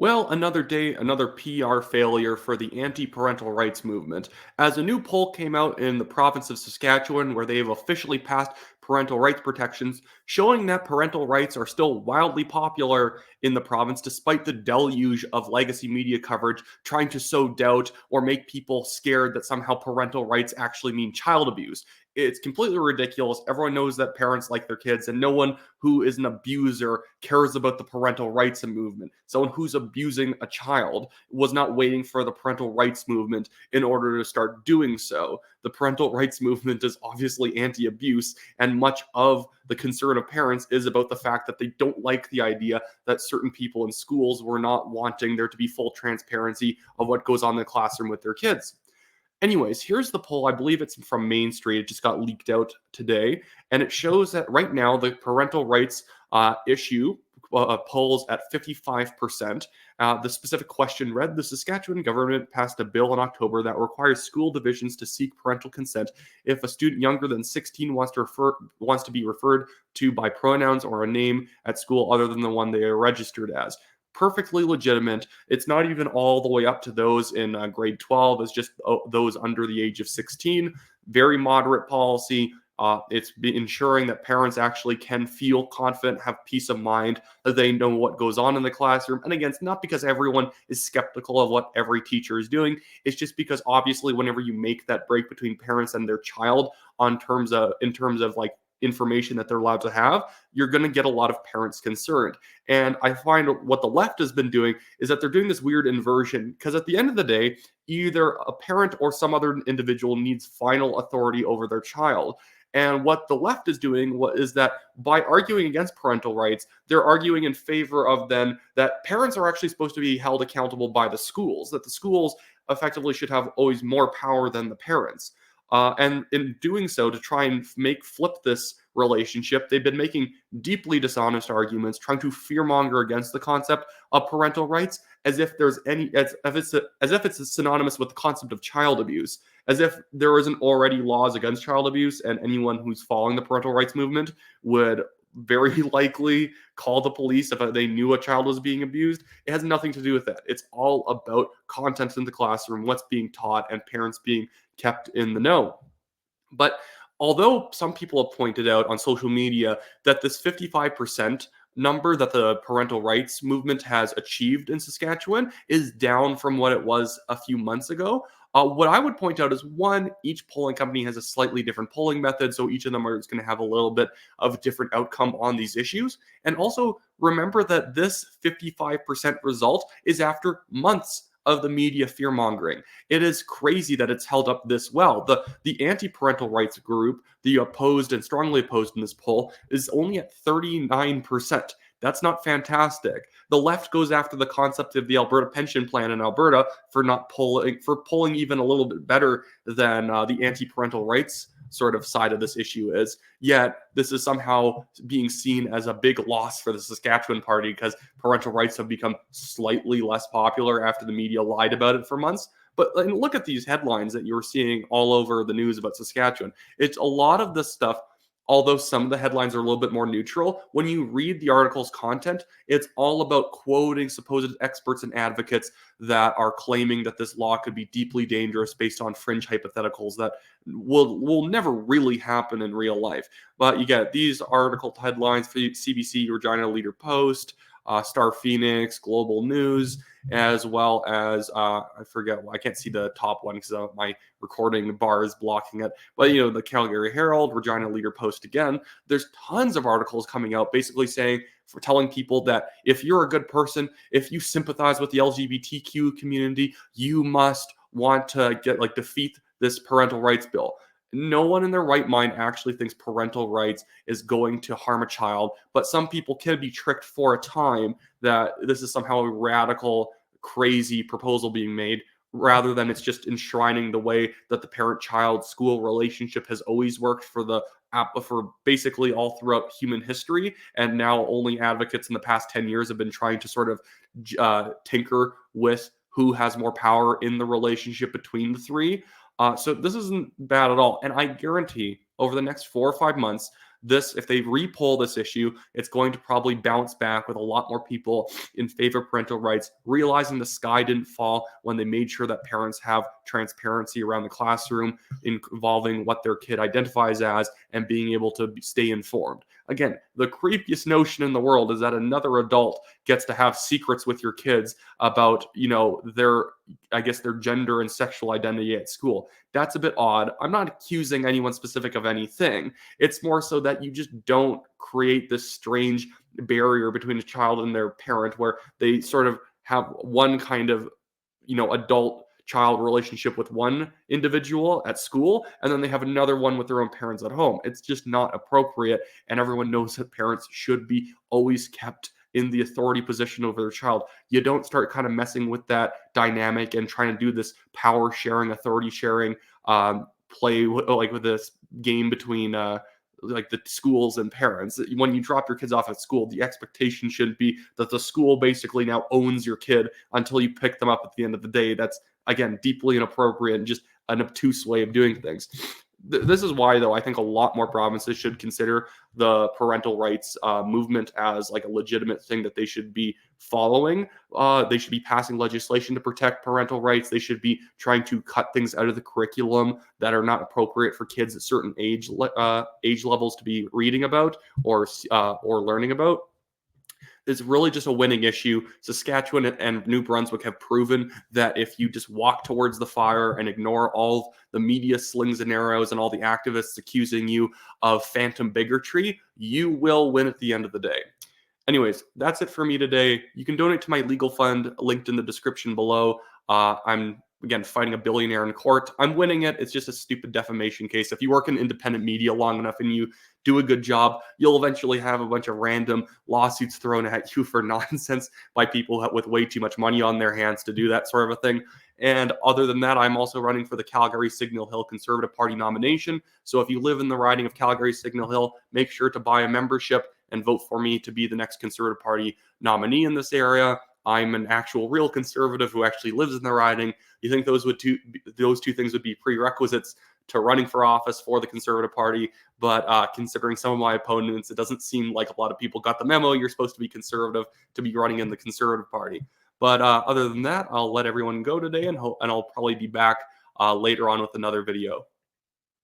Well, another day, another PR failure for the anti-parental rights movement, as a new poll came out in the province of Saskatchewan where they have officially passed parental rights protections, showing that parental rights are still wildly popular in the province despite the deluge of legacy media coverage trying to sow doubt or make people scared that somehow parental rights actually mean child abuse. It's completely ridiculous. Everyone knows that parents like their kids, and no one who is an abuser cares about the parental rights movement. Someone who's abusing a child was not waiting for the parental rights movement in order to start doing so. The parental rights movement is obviously anti abuse, and much of the concern of parents is about the fact that they don't like the idea that certain people in schools were not wanting there to be full transparency of what goes on in the classroom with their kids. Anyways, here's the poll. I believe it's from Main Street. It just got leaked out today. And it shows that right now the parental rights issue polls at 55%. The specific question read: the Saskatchewan government passed a bill in October that requires school divisions to seek parental consent if a student younger than 16 wants to be referred to by pronouns or a name at school other than the one they are registered as. Perfectly legitimate. It's not even all the way up to those in grade 12. It's just those under the age of 16. Very moderate policy. It's ensuring that parents actually can feel confident, have peace of mind, that they know what goes on in the classroom. And again, it's not because everyone is skeptical of what every teacher is doing. It's just because obviously, whenever you make that break between parents and their child in terms of like information that they're allowed to have, you're going to get a lot of parents concerned. And I find what the left has been doing is that they're doing this weird inversion because at the end of the day, either a parent or some other individual needs final authority over their child. And what the left is doing is that by arguing against parental rights, they're arguing in favor of then that parents are actually supposed to be held accountable by the schools, that the schools effectively should have always more power than the parents. And in doing so, to try and flip this relationship, they've been making deeply dishonest arguments, trying to fearmonger against the concept of parental rights, as if it's synonymous with the concept of child abuse, as if there isn't already laws against child abuse, and anyone who's following the parental rights movement would very likely call the police if they knew a child was being abused. It has nothing to do with that. It's all about content in the classroom, what's being taught, and parents being kept in the know. But although some people have pointed out on social media that this 55% number that the parental rights movement has achieved in Saskatchewan is down from what it was a few months ago. What I would point out is one, each polling company has a slightly different polling method, so each of them is going to have a little bit of a different outcome on these issues. And also remember that this 55% result is after months of the media fear mongering. It is crazy that it's held up this well. The anti-parental rights group, the opposed and strongly opposed in this poll, is only at 39%. That's not fantastic. The left goes after the concept of the Alberta pension plan in Alberta for polling even a little bit better than the anti-parental rights sort of side of this issue is. Yet this is somehow being seen as a big loss for the Saskatchewan party because parental rights have become slightly less popular after the media lied about it for months. But look at these headlines that you're seeing all over the news about Saskatchewan. It's a lot of this stuff. Although some of the headlines are a little bit more neutral, when you read the article's content, it's all about quoting supposed experts and advocates that are claiming that this law could be deeply dangerous based on fringe hypotheticals that will never really happen in real life. But you get these article headlines for CBC, Regina Leader Post, Star Phoenix, Global News, as well as I forget. I can't see the top one because my recording bar is blocking it. But the Calgary Herald, Regina Leader Post again. There's tons of articles coming out basically saying, for telling people that if you're a good person, if you sympathize with the LGBTQ community, you must want to defeat this parental rights bill. No one in their right mind actually thinks parental rights is going to harm a child, but some people can be tricked for a time that this is somehow a radical, crazy proposal being made, rather than it's just enshrining the way that the parent-child school relationship has always worked for basically all throughout human history, and now only advocates in the past 10 years have been trying to sort of tinker with who has more power in the relationship between the three. So this isn't bad at all. And I guarantee over the next 4 or 5 months, if they repoll this issue, it's going to probably bounce back with a lot more people in favor of parental rights, realizing the sky didn't fall when they made sure that parents have transparency around the classroom involving what their kid identifies as and being able to stay informed. Again, the creepiest notion in the world is that another adult gets to have secrets with your kids about, their gender and sexual identity at school. That's a bit odd. I'm not accusing anyone specific of anything. It's more so that you just don't create this strange barrier between a child and their parent where they sort of have one kind of, adult child relationship with one individual at school, and then they have another one with their own parents at home. It's just not appropriate, and everyone knows that parents should be always kept in the authority position over their child. You don't start kind of messing with that dynamic and trying to do this power sharing, authority sharing play with this game between like the schools and parents. When you drop your kids off at school, the expectation shouldn't be that the school basically now owns your kid until you pick them up at the end of the day. That's, again, deeply inappropriate and just an obtuse way of doing things. This is why, though, I think a lot more provinces should consider the parental rights movement as like a legitimate thing that they should be following. They should be passing legislation to protect parental rights. They should be trying to cut things out of the curriculum that are not appropriate for kids at certain age levels to be reading about or learning about. It's really just a winning issue. Saskatchewan and New Brunswick have proven that if you just walk towards the fire and ignore all the media slings and arrows and all the activists accusing you of phantom bigotry, you will win at the end of the day. Anyways, that's it for me today. You can donate to my legal fund, linked in the description below. I'm, again, fighting a billionaire in court. I'm winning it. It's just a stupid defamation case. If you work in independent media long enough and you do a good job, you'll eventually have a bunch of random lawsuits thrown at you for nonsense by people with way too much money on their hands to do that sort of a thing. And other than that, I'm also running for the Calgary Signal Hill Conservative Party nomination. So if you live in the riding of Calgary Signal Hill, make sure to buy a membership and vote for me to be the next Conservative Party nominee in this area. I'm an actual real conservative who actually lives in the riding. You think those two things would be prerequisites to running for office for the Conservative Party, but considering some of my opponents, it doesn't seem like a lot of people got the memo. You're supposed to be conservative to be running in the Conservative Party. But other than that, I'll let everyone go today, and I'll probably be back later on with another video.